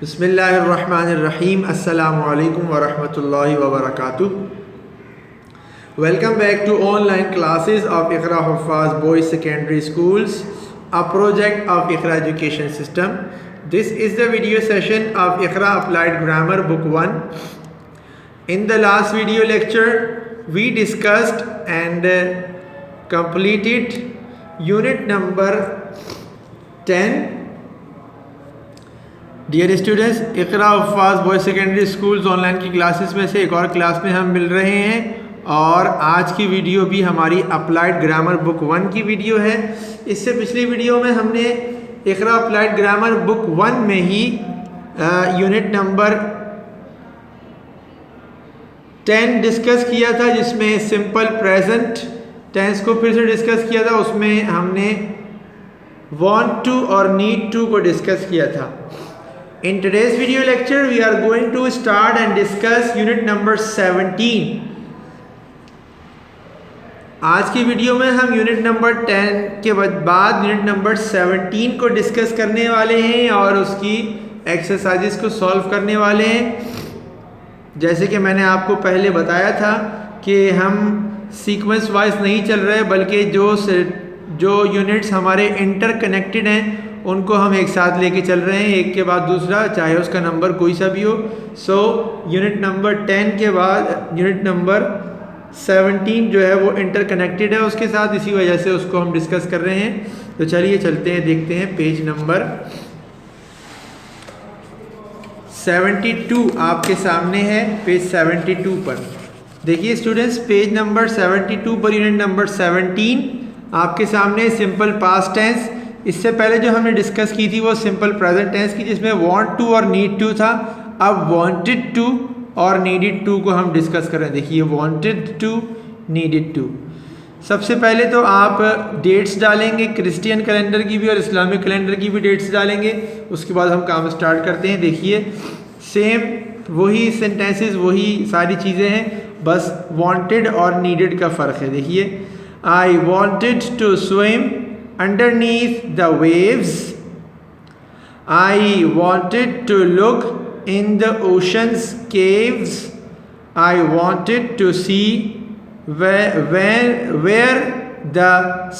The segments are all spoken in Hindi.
बिस्मिल्लाहिर्रहमानिर्रहीम अस्सलामु अलैकुम वरहमतुल्लाहि वबरकातुह। Welcome back to online classes of Iqra Huffaz Boys Secondary Schools, a project of Iqra Education System. This is the video session of Iqra Applied Grammar Book 1. In the last video lecture, we discussed and completed unit number 10. Dear students, Iqra Huffaz boys secondary schools online की क्लासेस में से एक और क्लास में हम मिल रहे हैं और आज की वीडियो भी हमारी अप्लाइड ग्रामर बुक 1 की वीडियो है। इससे पिछली वीडियो में हमने इकरा अप्लाइड ग्रामर बुक 1 में ही यूनिट नंबर 10 डिस्कस किया था, जिसमें सिंपल प्रेजेंट टेंस को फिर से डिस्कस किया था। उसमें हमने वांट टू और नीड टू को डिस्कस किया था। In today's video lecture, we are going to start and discuss unit number 17. आज की वीडियो में हम यूनिट नंबर 10 के बाद यूनिट नंबर 17 को डिस्कस करने वाले हैं और उसकी एक्सरसाइजेस को सॉल्व करने वाले हैं। जैसे कि मैंने आपको पहले बताया था कि हम सीक्वेंस वाइज नहीं चल रहे, बल्कि जो यूनिट्स हमारे इंटरकनेक्टेड हैं उनको हम एक साथ लेके चल रहे हैं, एक के बाद दूसरा, चाहे उसका नंबर कोई सा भी हो। सो यूनिट नंबर 10 के बाद यूनिट नंबर 17 जो है वो इंटरकनेक्टेड है उसके साथ, इसी वजह से उसको हम डिस्कस कर रहे हैं। तो चलिए चलते हैं, देखते हैं पेज नंबर 72 आपके सामने है। पेज 72 पर देखिए students, page number 72 per unit number 17 आपके सामने सिंपल पास्ट टेंस। इससे पहले जो हमने डिस्कस की थी वो सिंपल प्रेजेंट टेंस की, जिसमें वांट टू और नीड टू था। अब वांटेड टू और नीडेड टू को हम डिस्कस कर रहे हैं। देखिए वांटेड टू, नीडेड टू। सबसे पहले तो आप डेट्स डालेंगे, क्रिश्चियन कैलेंडर की भी और इस्लामिक कैलेंडर की भी डेट्स डालेंगे। उसके बाद हम काम स्टार्ट करते हैं। देखिए सेम वही सेंटेंसेस, वही सारी चीज़ें हैं, बस वांटेड और नीडेड का फ़र्क है। देखिए I wanted to swim underneath the waves. I wanted to look in the ocean's caves. I wanted to see where the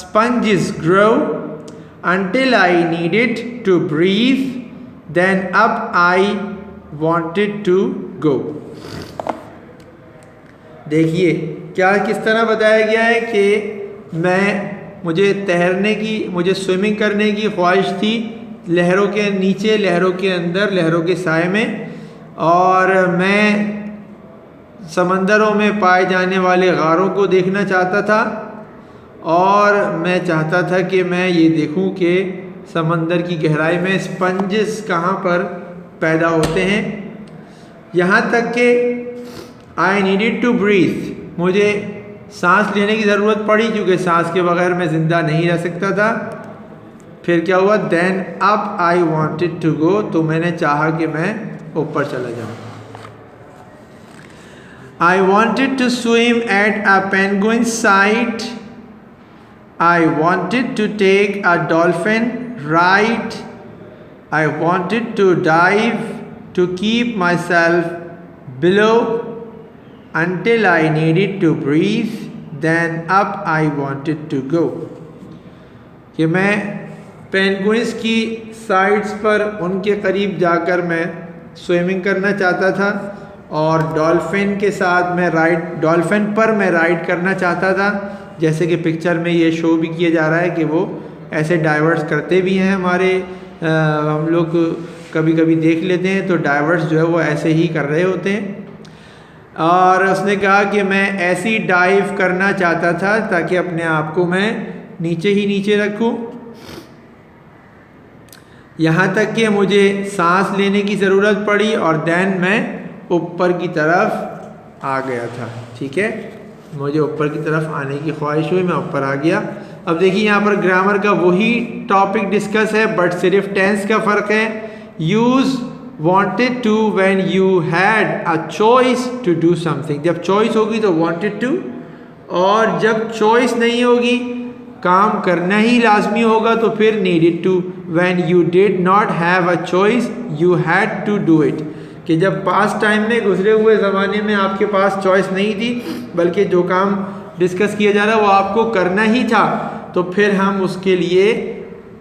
sponges grow until I needed to breathe. Then up I wanted to go. देखिए क्या किस तरह बताया गया है कि मुझे स्विमिंग करने की ख्वाहिश थी, लहरों के नीचे, लहरों के अंदर, लहरों के साए में, और मैं समंदरों में पाए जाने वाले गारों को देखना चाहता था, और मैं चाहता था कि मैं ये देखूं कि समंदर की गहराई में स्पंजेस कहाँ पर पैदा होते हैं। यहाँ तक कि आई नीडेड टू ब्रीथ, मुझे सांस लेने की ज़रूरत पड़ी क्योंकि सांस के बगैर मैं ज़िंदा नहीं रह सकता था। फिर क्या हुआ, then up I wanted to go, तो मैंने चाहा कि मैं ऊपर चला जाऊँ। I wanted to swim at a penguin site. I wanted to take a dolphin ride. I wanted to dive to keep myself below until I needed to breathe, then up I wanted to go. कि मैं पेंगुइन्स की साइड्स पर, उनके करीब जाकर मैं स्विमिंग करना चाहता था, और डॉल्फिन के साथ डॉल्फिन पर मैं राइड करना चाहता था। जैसे कि पिक्चर में ये शो भी किया जा रहा है कि वो ऐसे डाइवर्स करते भी हैं हमारे, हम लोग कभी कभी देख लेते हैं, तो डाइवर्स जो है वो ऐसे ही कर रहे होते हैं। और उसने कहा कि मैं ऐसी डाइव करना चाहता था ताकि अपने आप को मैं नीचे ही नीचे रखूं, यहाँ तक कि मुझे सांस लेने की ज़रूरत पड़ी, और देन मैं ऊपर की तरफ आ गया था। ठीक है, मुझे ऊपर की तरफ आने की ख्वाहिश हुई, मैं ऊपर आ गया। अब देखिए यहाँ पर ग्रामर का वही टॉपिक डिस्कस है, बट सिर्फ टेंस का फ़र्क है। Use wanted to when you had a choice to do something। जब चॉइस होगी तो wanted to, और जब चॉइस नहीं होगी काम करना ही लाजमी होगा तो फिर needed to. When you did not have a choice you had to do it, कि जब पास्ट टाइम में गुजरे हुए ज़माने में आपके पास चॉइस नहीं थी बल्कि जो काम डिस्कस किया जा रहा है वो आपको करना ही था, तो फिर हम उसके लिए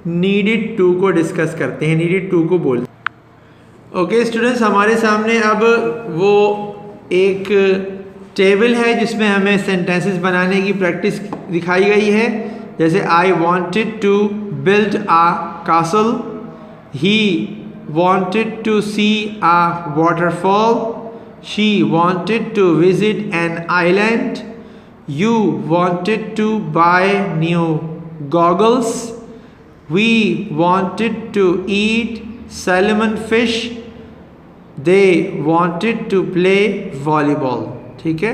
नीडेड टू को डिस्कस करते हैं, नीडेड टू को बोलते हैं। ओके स्टूडेंट्स, हमारे सामने अब वो एक टेबल है जिसमें हमें सेंटेंसेस बनाने की प्रैक्टिस दिखाई गई है। जैसे I wanted to build a castle, he wanted to see a waterfall, she wanted to visit an island, you wanted to buy new goggles, we wanted to eat salmon fish, they wanted to play volleyball। ठीक है,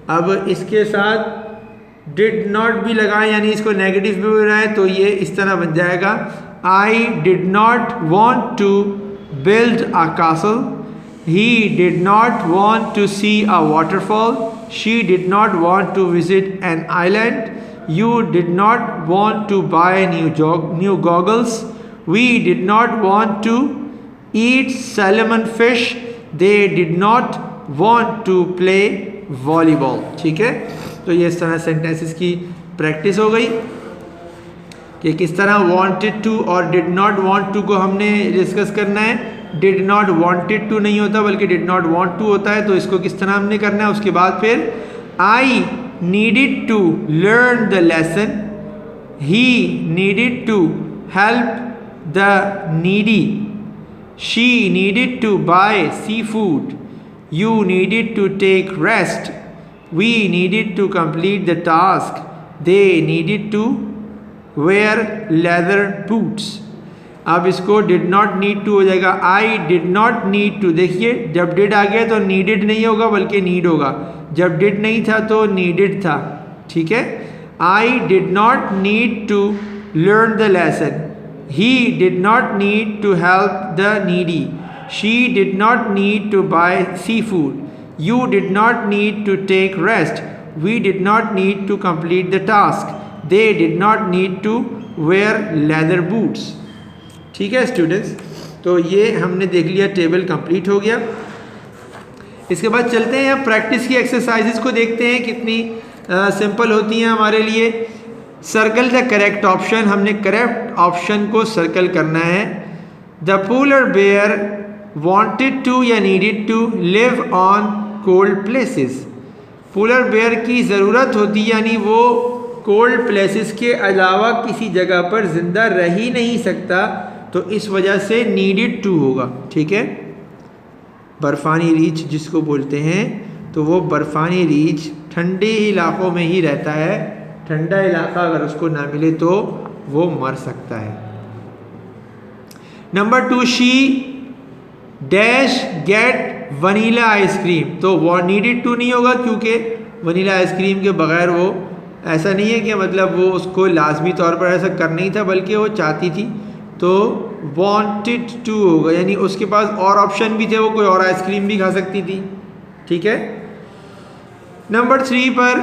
अब इसके साथ did not भी लगाएं यानी इसको नेगेटिव भी बनाएं तो ये इस तरह बन जाएगा I did not want to build a castle, he did not want to see a waterfall, she did not want to visit an island, you did not want to buy new goggles, we did not want to eat salmon fish, they did not want to play volleyball। ठीक है, तो ये इस तरह सेंटेंसेस की प्रैक्टिस हो गई कि किस तरह wanted to और did not want to को हमने डिस्कस करना है। did not wanted to नहीं होता बल्कि did not want to होता है, तो इसको किस तरह हमने करना है। उसके बाद फिर I needed to learn the lesson, he needed to help the needy, she needed to buy seafood, you needed to take rest, we needed to complete the task, they needed to wear leather boots। अब इसको डिड नॉट नीड टू हो जाएगा I did not need to. देखिए जब डिड आ गया तो नीडेड नहीं होगा बल्कि नीड होगा, जब डिड नहीं था तो नीडेड था। ठीक है, I did not need to learn the lesson, he did not need to help the needy, she did not need to buy seafood, you did not need to take rest, we did not need to complete the task, they did not need to wear leather boots. ठीक है स्टूडेंट्स, तो ये हमने देख लिया, टेबल कंप्लीट हो गया। इसके बाद चलते हैं अब प्रैक्टिस की एक्सरसाइजेस को देखते हैं कितनी सिंपल होती हैं हमारे लिए। सर्कल द करेक्ट ऑप्शन, हमने करेक्ट ऑप्शन को सर्कल करना है। The polar bear wanted to या needed to live on cold places. Polar bear की ज़रूरत होती यानी वो कोल्ड प्लेसेस के अलावा किसी जगह पर ज़िंदा रह ही नहीं सकता, तो इस वजह से नीडेड टू होगा। ठीक है, बर्फ़ानी रीछ जिसको बोलते हैं, तो वो बर्फ़ानी रीछ ठंडे इलाक़ों में ही रहता है, ठंडा इलाका अगर उसको ना मिले तो वो मर सकता है। Number 2, she dash get vanilla ice cream, तो वो नीडेड टू नहीं होगा क्योंकि वनीला आइसक्रीम के बग़ैर वो, ऐसा नहीं है कि मतलब वो उसको लाजमी तौर पर ऐसा करना ही था बल्कि वो चाहती थी, तो वांटेड टू होगा यानी उसके पास और ऑप्शन भी थे, वो कोई और आइसक्रीम भी खा सकती थी। ठीक है, नंबर 3 पर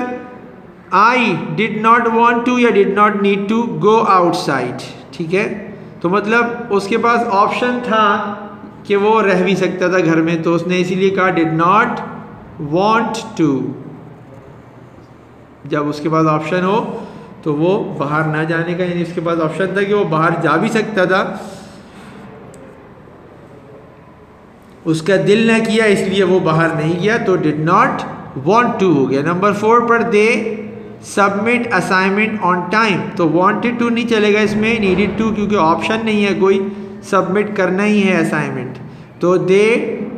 I did not want to या did not need to go outside. ठीक है, तो मतलब उसके पास ऑप्शन था कि वो रह भी सकता था घर में, तो उसने इसीलिए कहा डिड नॉट वांट टू। जब उसके पास ऑप्शन हो तो वो बाहर ना जाने का, यानी उसके पास ऑप्शन था कि वो बाहर जा भी सकता था, उसका दिल ना किया इसलिए वो बाहर नहीं गया, तो डिड नॉट वांट टू हो गया। नंबर 4 पर दे सबमिट असाइनमेंट ऑन टाइम, तो वांटेड टू नहीं चलेगा इसमें, नीडेड टू क्योंकि ऑप्शन नहीं है कोई, सबमिट करना ही है असाइनमेंट, तो they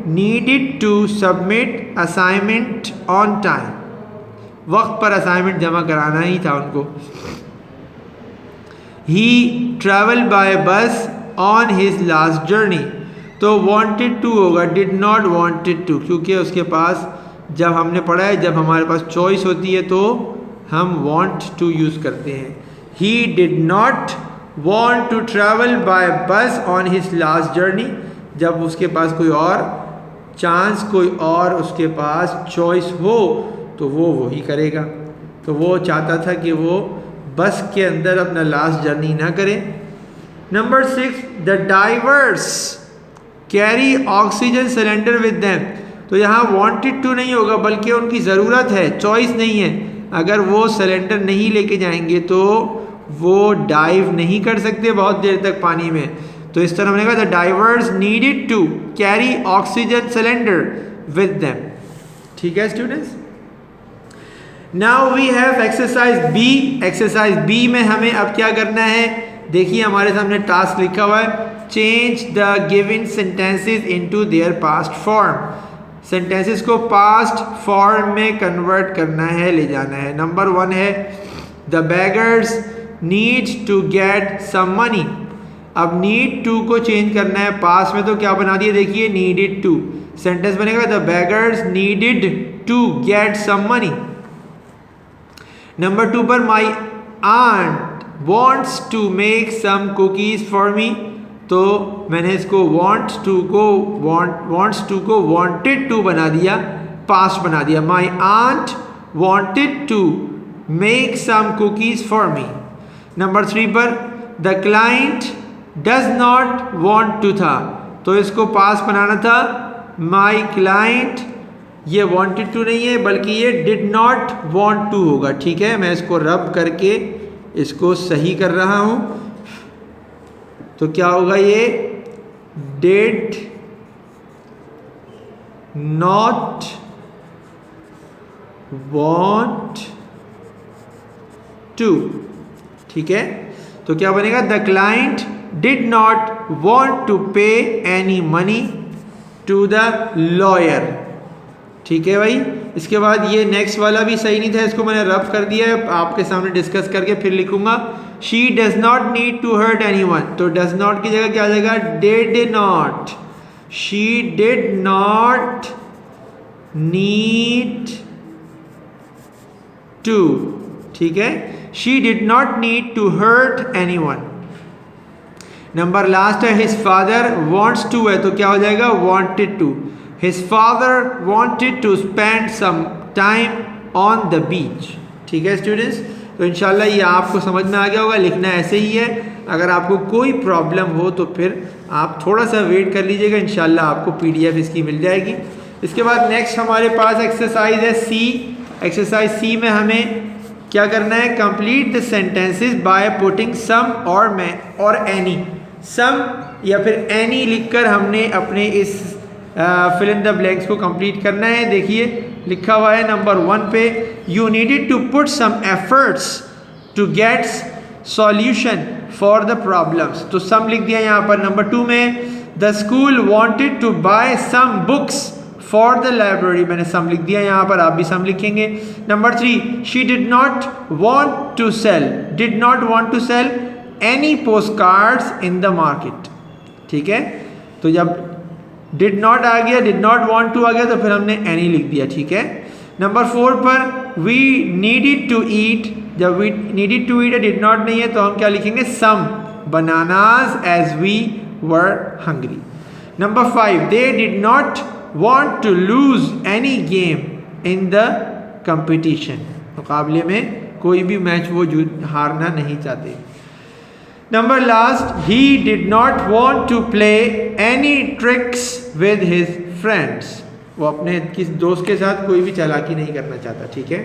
needed to submit assignment on time, वक्त पर असाइनमेंट जमा कराना ही था उनको। He travel by bus on his last journey, तो वांटेड टू होगा, डिड नॉट वांटेड टू, क्योंकि उसके पास, जब हमने पढ़ा है जब हमारे पास चॉइस होती है तो हम वांट टू यूज़ करते हैं। He did not want to travel by bus on his last journey, जब उसके पास कोई और चांस, कोई और उसके पास चॉइस हो तो वो वही करेगा, तो वो चाहता था कि वो बस के अंदर अपना लास्ट जर्नी ना करें। Number 6, the diverse carry oxygen cylinder with them. तो यहाँ वांटेड टू नहीं होगा, बल्कि उनकी ज़रूरत है, चॉइस नहीं है। अगर वो सिलेंडर नहीं लेके जाएंगे तो वो डाइव नहीं कर सकते बहुत देर तक पानी में। तो इस तरह हमने कहा the divers needed to carry oxygen cylinder with them. ठीक है students. Now we have exercise B. Exercise B में हमें अब क्या करना है, देखिए हमारे सामने टास्क लिखा हुआ है, change the given sentences into their past form. Sentences को पास्ट फॉर्म में कन्वर्ट करना है, ले जाना है। नंबर 1 है the beggars need to get some money. अब नीड टू को चेंज करना है पास्ट में, तो क्या बना दिया, देखिए नीडेड टू। सेंटेंस बनेगा the beggars needed to get some money. Number 2 पर my aunt wants to make some cookies for मी। तो मैंने इसको वॉन्ट्स टू को वॉन्टेड टू बना दिया, पास्ट बना दिया। My aunt wanted to make some cookies for me. Number 3 पर the client does not want to था, तो इसको पास्ट बनाना था माई क्लाइंट। ये वॉन्टेड टू नहीं है, बल्कि ये डिड नॉट वॉन्ट टू होगा। ठीक है, मैं इसको रब करके इसको सही कर रहा हूं। तो क्या होगा, ये डिड नॉट वॉन्ट टू। ठीक है, तो क्या बनेगा, the client did not want to pay any money to the lawyer. ठीक है भाई। इसके बाद ये नेक्स्ट वाला भी सही नहीं था, इसको मैंने रब कर दिया है, आपके सामने डिस्कस करके फिर लिखूंगा। She does not need to hurt anyone, तो डज नॉट की जगह क्या आ जाएगा, did not. She did not need to. ठीक है, she did not need to hurt anyone. Number last है हिज फादर वॉन्ट्स टू है, तो क्या हो जाएगा, wanted to. His father wanted to spend some time on the beach। ठीक है स्टूडेंट्स, तो इंशाल्लाह ये आपको समझ में आ गया होगा। लिखना ऐसे ही है। अगर आपको कोई प्रॉब्लम हो तो फिर आप थोड़ा सा वेट कर लीजिएगा, इंशाल्लाह आपको PDF इसकी मिल जाएगी। इसके बाद नेक्स्ट हमारे पास एक्सरसाइज है सी। एक्सरसाइज सी में हमें क्या करना है, complete the sentences by putting some और एनी। सम या फिर एनी लिखकर हमने अपने इस फिल इन द ब्लैंक्स को कंप्लीट करना है। देखिए लिखा हुआ है नंबर 1 पे, you needed to put some efforts to get solution for the problems. तो सम लिख दिया यहाँ पर। नंबर 2 में the school wanted to buy some books for the library, मैंने सम लिख दिया यहाँ पर, आप भी सम लिखेंगे। Number 3, she did not want to sell any postcards in the market. ठीक है, तो जब डिड नॉट आ गया, डिड नॉट वांट टू आ गया, तो फिर हमने एनी लिख दिया। ठीक है। नंबर 4 पर वी नीडेड टू ईट, जब we needed to eat did not नहीं है, तो हम क्या लिखेंगे, some bananas as we were hungry. Number 5, they did not want to lose any game in the competition, मुकाबले में कोई भी मैच वो हारना नहीं चाहते। Number last, he did not want to play any tricks with his friends, वो अपने किस दोस्त के साथ कोई भी चालाकी नहीं करना चाहता। ठीक है,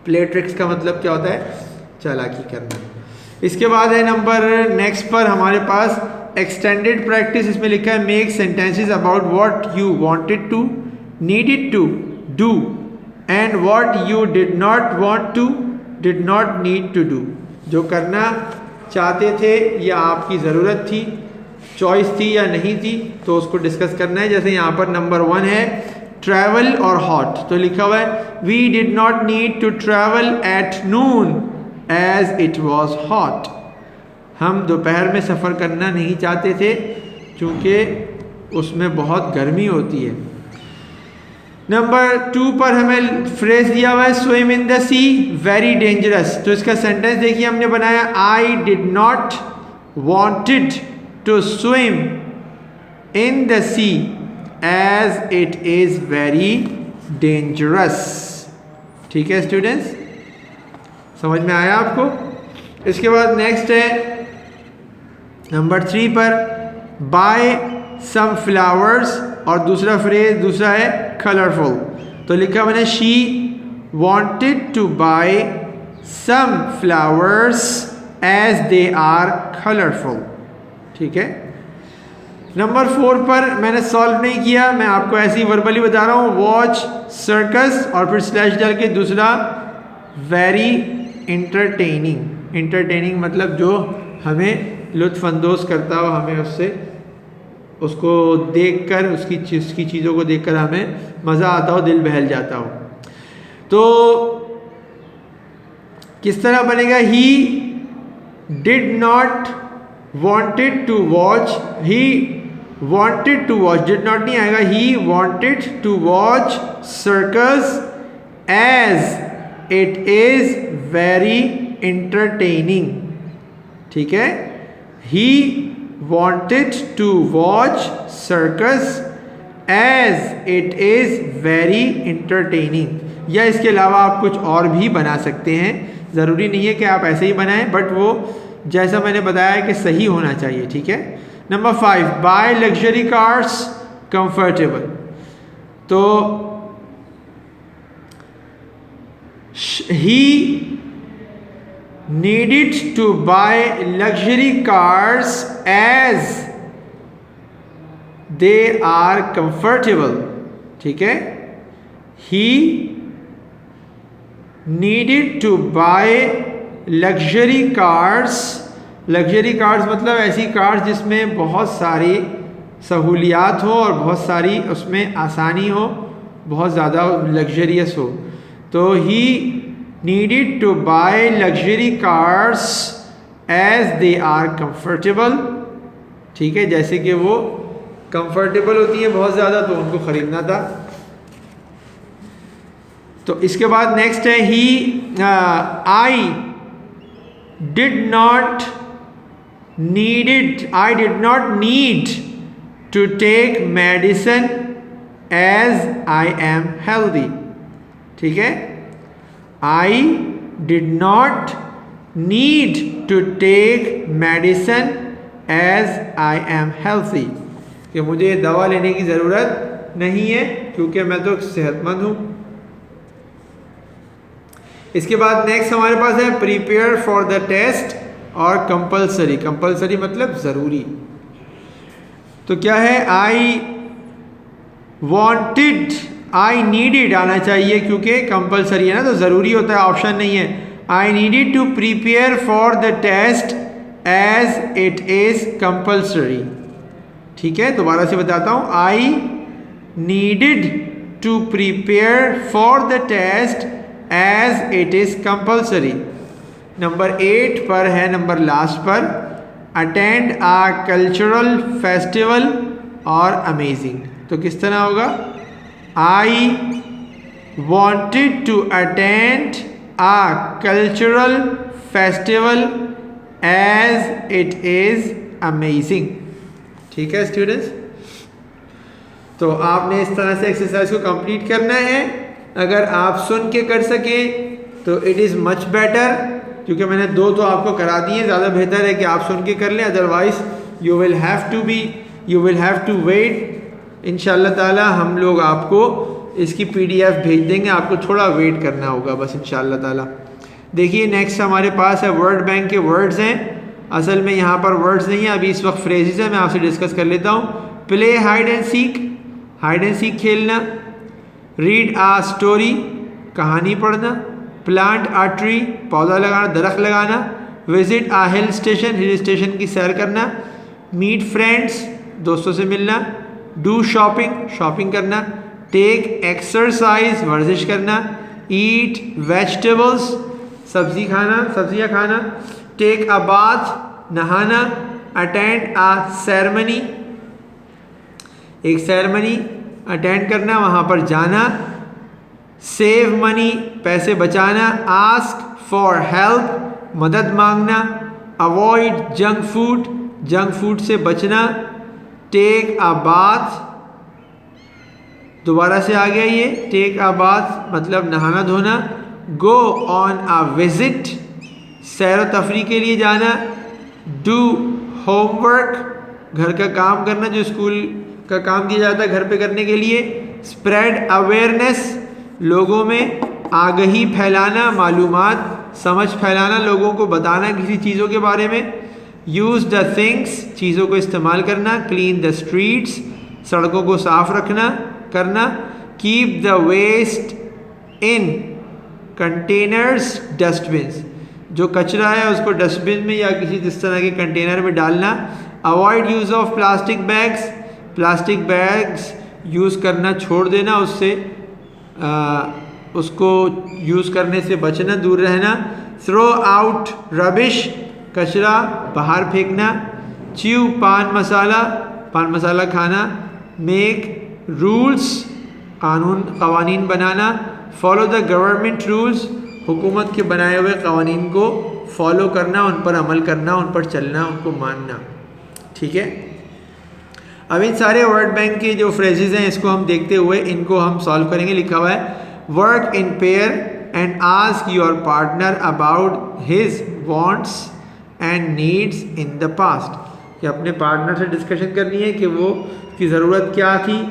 प्ले ट्रिक्स का मतलब क्या होता है, चालाकी करना। इसके बाद है नंबर नेक्स्ट पर हमारे पास एक्सटेंडेड प्रैक्टिस। इसमें लिखा है make sentences about what you wanted to, needed to do and what you did not want to, did not need to do. जो करना चाहते थे या आपकी ज़रूरत थी, चॉइस थी या नहीं थी, तो उसको डिस्कस करना है। जैसे यहाँ पर नंबर 1 है ट्रैवल और हॉट, तो लिखा हुआ है we did not need to travel at noon as it was hot. हम दोपहर में सफ़र करना नहीं चाहते थे क्योंकि उसमें बहुत गर्मी होती है। नंबर 2 पर हमें फ्रेज दिया हुआ है swim in the sea very dangerous, तो इसका सेंटेंस देखिए हमने बनाया, I did not wanted to swim in the sea as it is very dangerous. ठीक है स्टूडेंट्स, समझ में आया आपको? इसके बाद नेक्स्ट है नंबर 3 पर, बाय सम फ्लावर्स, और दूसरा है कलरफुल। तो लिखा मैंने she wanted to buy some flowers as they are colorful। ठीक है। नंबर 4 पर मैंने सॉल्व नहीं किया, मैं आपको ऐसे ही वर्बली बता रहा हूँ। वॉच सर्कस और फिर स्लैश डाल के दूसरा वेरी इंटरटेनिंग। इंटरटेनिंग मतलब जो हमें लुत्फ़अंदोज़ करता हो, हमें उसको देखकर उसकी चीज़ों को देखकर हमें मज़ा आता हो, दिल बहल जाता हो। तो किस तरह बनेगा? He did not wanted to watch, he wanted to watch, did not नहीं आएगा, he wanted to watch circus as it is very entertaining. ठीक है, he wanted to watch circus as it is very entertaining. या इसके अलावा आप कुछ और भी बना सकते हैं, ज़रूरी नहीं है कि आप ऐसे ही बनाएं, बट वो जैसा मैंने बताया कि सही होना चाहिए। ठीक है। Number 5, buy luxury cars comfortable. तो he needed to buy luxury cars as they are comfortable. ठीक है, he needed to buy luxury cars. Luxury cars मतलब ऐसी कार्स जिसमें बहुत सारी सहूलियात हो और बहुत सारी उसमें आसानी हो, बहुत ज़्यादा लग्जरियस हो। तो he needed to buy luxury cars as they are comfortable. ठीक है, जैसे कि वो कंफर्टेबल होती है बहुत ज़्यादा, तो उनको ख़रीदना था। तो इसके बाद नेक्स्ट है ही I did not need to take medicine as I am healthy. ठीक है, I did not need to take medicine as I am healthy, कि मुझे दवा लेने की ज़रूरत नहीं है क्योंकि मैं तो सेहतमंद हूँ। इसके बाद नेक्स्ट हमारे पास है प्रिपेयर फॉर द टेस्ट और कंपलसरी। कंपलसरी मतलब ज़रूरी। तो क्या है? आई वॉन्टेड, आई नीडेड आना चाहिए क्योंकि कंपलसरी है ना, तो ज़रूरी होता है, ऑप्शन नहीं है। I needed to prepare for the test as it is compulsory. ठीक है, दोबारा से बताता हूँ। I needed to prepare for the test as it is compulsory. Number 8 पर है, नंबर लास्ट पर, अटेंड आ कल्चरल फेस्टिवल और अमेजिंग। तो किस तरह होगा? I wanted to attend a cultural festival as it is amazing. ठीक है स्टूडेंट्स, तो आपने इस तरह से एक्सरसाइज को कंप्लीट करना है। अगर आप सुन के कर सकें तो इट इज़ मच बेटर, क्योंकि मैंने 2 तो आपको करा दिए। ज़्यादा बेहतर है कि आप सुन के कर लें, otherwise you will have to wait. इंशाल्लाह ताला हम लोग आपको इसकी PDF भेज देंगे, आपको थोड़ा वेट करना होगा बस इंशाल्लाह ताला। देखिए नेक्स्ट हमारे पास है वर्ड बैंक के वर्ड्स हैं। असल में यहाँ पर वर्ड्स नहीं है, अभी इस वक्त फ्रेजेस है, मैं आपसे डिस्कस कर लेता हूँ। प्ले हाइड एंड सीक खेलना। रीड आ स्टोरी, कहानी पढ़ना। प्लांट आ ट्री, पौधा लगाना, दरख्त लगाना। विजिट आ हिल स्टेशन की सैर करना। मीट फ्रेंड्स, दोस्तों से मिलना। डू शॉपिंग करना। टेक एक्सरसाइज, वर्जिश करना। ईट वेजिटेबल्स, सब्जियाँ खाना। टेक अ बाथ, नहाना। अटेंड आ सेरेमनी, एक सेरेमनी अटेंड करना, वहाँ पर जाना। सेव मनी, पैसे बचाना। आस्क फॉर हेल्प, मदद मांगना। अवॉइड जंक फूड से बचना। टेक अ बाथ, दोबारा से आ गया ये, टेक अ बाथ मतलब नहाना धोना। गो ऑन अ विजिट, सैर व तफरी के लिए जाना, डू होमवर्क, घर का काम करना जो स्कूल का काम किया जाता है घर पे करने के लिए, स्प्रेड अवेयरनेस, लोगों में आगही फैलाना, मालूमात समझ फैलाना, लोगों को बताना किसी चीज़ों के बारे में, यूज़ द थिंग्स, चीज़ों को इस्तेमाल करना, क्लीन द स्ट्रीट्स, सड़कों को साफ रखना करना, keep the waste in containers dustbins, जो कचरा है उसको डस्टबिन में या किसी जिस तरह के कंटेनर में डालना, avoid use of plastic bags, plastic bags use करना छोड़ देना, उससे उसको यूज़ करने से बचना, दूर रहना, थ्रो आउट रबिश, कचरा बाहर फेंकना, च्यू पान मसाला खाना, मेक रूल्स, कवानीन बनाना, फॉलो द गवर्नमेंट रूल्स, हुकूमत के बनाए हुए कवानीन को फॉलो करना, उन पर अमल करना, उन पर चलना, उनको मानना। ठीक है, अब इन सारे वर्ड बैंक के जो फ्रेजेस हैं इसको हम देखते हुए इनको हम सॉल्व करेंगे। लिखा हुआ है work in pair and ask your partner about his wants and needs in the past, कि अपने पार्टनर से डिस्कशन करनी है कि वो की ज़रूरत क्या थी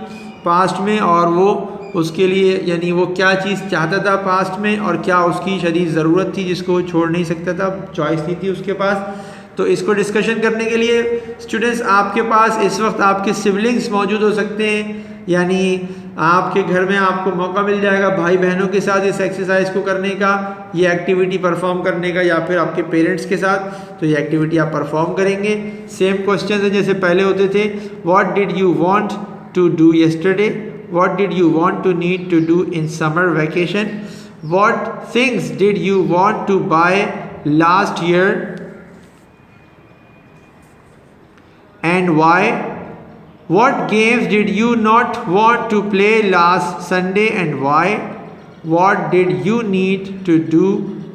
पास्ट में और वो उसके लिए यानी वो क्या चीज़ चाहता था पास्ट में और क्या उसकी शदीद ज़रूरत थी जिसको वो छोड़ नहीं सकता था, चॉइस नहीं थी उसके पास। तो इसको डिस्कशन करने के लिए स्टूडेंट्स आपके पास इस वक्त आपके सिबलिंग्स मौजूद हो सकते हैं, यानी आपके घर में आपको मौका मिल जाएगा भाई बहनों के साथ इस एक्सरसाइज को करने का, ये एक्टिविटी परफॉर्म करने का, या फिर आपके पेरेंट्स के साथ, तो ये एक्टिविटी आप परफॉर्म करेंगे। सेम क्वेश्चन है जैसे पहले होते थे, what did you want to do yesterday, what did you want to need to do in summer vacation, what things did you want to buy last year and why, what games did you not want to play last Sunday and why, what did you need to do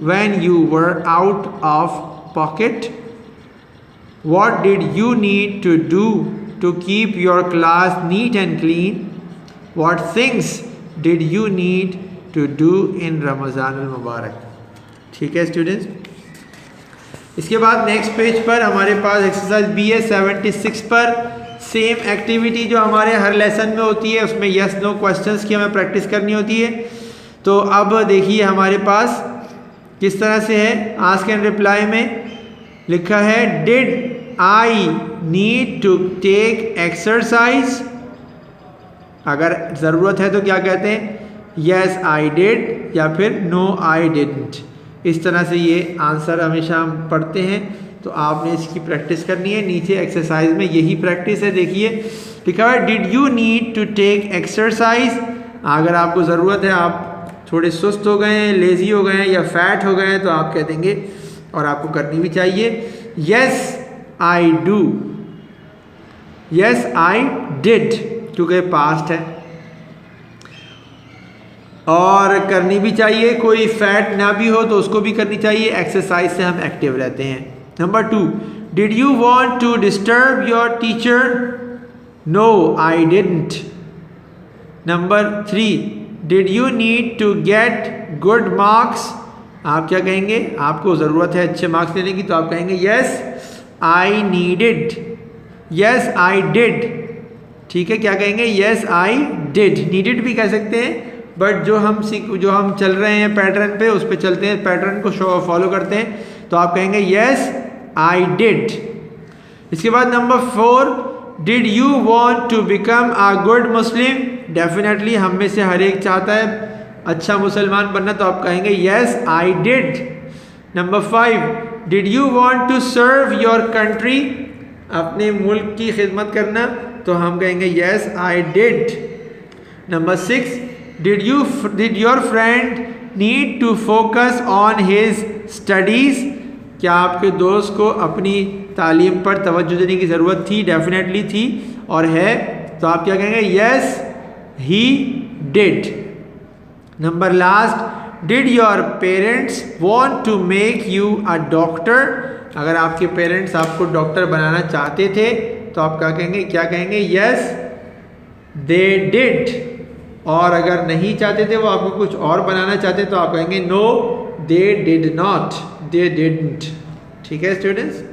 when you were out of pocket, what did you need to do to keep your class neat and clean, what things did you need to do in Ramazan al-Mubarak। ठीक है स्टूडेंट्स, इसके बाद नेक्स्ट पेज पर हमारे पास एक्सरसाइज बी है 76 पर, सेम एक्टिविटी जो हमारे हर लेसन में होती है उसमें यस नो क्वेश्चंस की हमें प्रैक्टिस करनी होती है। तो अब देखिए हमारे पास किस तरह से है, आस्क एंड रिप्लाई में लिखा है did I need to take exercise, अगर ज़रूरत है तो क्या कहते हैं, यस आई डिड या फिर नो आई डिडंट। इस तरह से ये आंसर हमेशा हम पढ़ते हैं, तो आपने इसकी प्रैक्टिस करनी है। नीचे एक्सरसाइज में यही प्रैक्टिस है, देखिए लिखा है did you need to take exercise, अगर आपको ज़रूरत है, आप थोड़े सुस्त हो गए हैं, लेज़ी हो गए हैं या फैट हो गए हैं, तो आप कह देंगे और आपको करनी भी चाहिए yes I do, yes I did, क्योंकि पास्ट है और करनी भी चाहिए, कोई फैट ना भी हो तो उसको भी करनी चाहिए, एक्सरसाइज से हम एक्टिव रहते हैं। Number 2, did you want to disturb your teacher, no I didn't. Number 3, did you need to get good marks, आप क्या कहेंगे, आपको ज़रूरत है अच्छे मार्क्स लेने की, तो आप कहेंगे yes I needed, yes I did. ठीक है, क्या कहेंगे, यस आई डिड, नीडेड भी कह सकते हैं, बट जो हम चल रहे हैं पैटर्न पे उस पे चलते हैं, पैटर्न को फॉलो करते हैं, तो आप कहेंगे यस आई डिड। इसके बाद number 4, did you want to become a good Muslim, definitely हम में से हर एक चाहता है अच्छा मुसलमान बनना, तो आप कहेंगे yes I did. Number 5, did you want to serve your country, अपने मुल्क की खिदमत करना, तो हम कहेंगे yes I did. Number 6, did your friend need to focus on his studies, क्या आपके दोस्त को अपनी तालीम पर तवज्जो देने की ज़रूरत थी, डेफिनेटली थी और है, तो आप क्या कहेंगे yes he did. Number last, did your parents want to make you a doctor, अगर आपके पेरेंट्स आपको डॉक्टर बनाना चाहते थे तो आप क्या कहेंगे, यस दे डिड और अगर नहीं चाहते थे, वो आपको कुछ और बनाना चाहते, तो आप कहेंगे no they did not, they didn't. ठीक है students?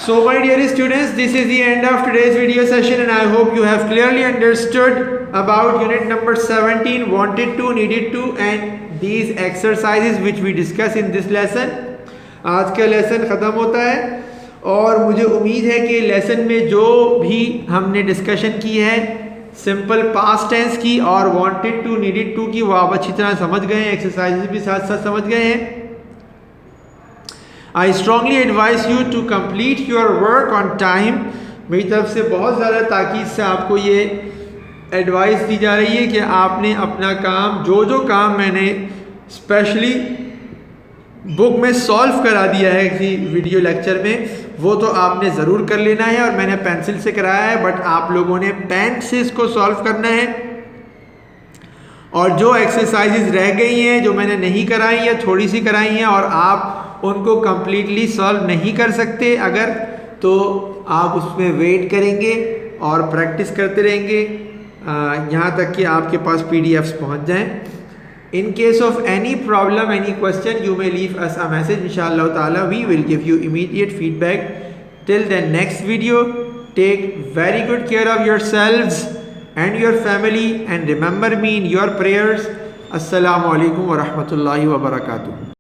So my dear students, this is the end of today's video session and I hope you have clearly understood about unit number 17, wanted to, needed to and these exercises which we discuss in this lesson. आज का लेसन ख़त्म होता है और मुझे उम्मीद है कि लेसन में जो भी हमने डिस्कशन की है सिंपल पास्ट टेंस की और वांटेड टू, नीडेड टू की, वो आप अच्छी तरह समझ गए हैं, एक्सरसाइजेज भी साथ साथ समझ गए हैं। I strongly advise you to complete your work on time. मेरी तरफ से बहुत ज़्यादा ताकीद से आपको ये एडवाइस दी जा रही है कि आपने अपना काम, जो काम मैंने स्पेशली बुक में सॉल्व करा दिया है किसी वीडियो लेक्चर में, वो तो आपने ज़रूर कर लेना है और मैंने पेंसिल से कराया है, बट आप लोगों ने पेन से इसको सॉल्व करना है। और जो एक्सरसाइजेज रह गई हैं, जो मैंने नहीं कराई या थोड़ी सी कराई हैं और आप उनको कम्प्लीटली सॉल्व नहीं कर सकते अगर, तो आप उसमें वेट करेंगे और प्रैक्टिस करते रहेंगे यहाँ तक कि आपके पास PDFs पहुँच जाएं। In case of any problem, any question, you may leave us a message. Inshallah ta'ala, we will give you immediate feedback. Till the next video, take very good care of yourselves and your family and remember me in your prayers. Assalamu alaikum wa rahmatullahi wa barakatuh.